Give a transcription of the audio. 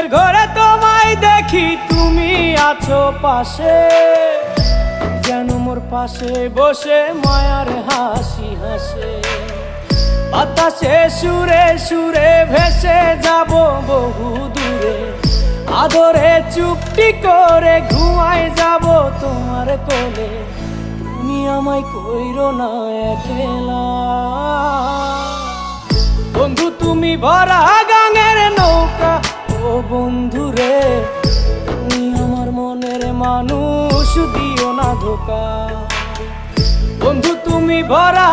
ঘুমের ঘরে তোমায় দেখি, তুমি আছো পাশে, যেন মোর পাশে বসে মায়ার হাসি হাসে। বাতাসে সুরে সুরে ভেসে যাব বহু দূরে, আদরে চুপটি করে ঘুমায় যাব তোমার কোলে। তুমি আমায় কইরো না একলা বন্ধু, তুমি ভরা গাঙের নৌকা। ও বন্ধু রে, তুমি আমার মনের মানুষ, দিও না ধোকা। বন্ধু তুমি ভরা